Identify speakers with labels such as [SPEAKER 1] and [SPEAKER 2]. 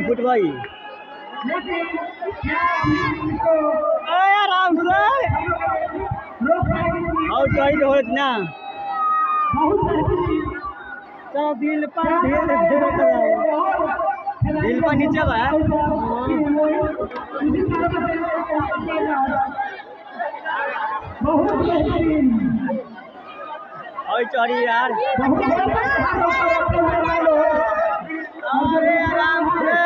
[SPEAKER 1] फुटबाई आराम से और चाहिए हो ना तो दिल पर नीचे बा और चढ़ी यार अरे आराम से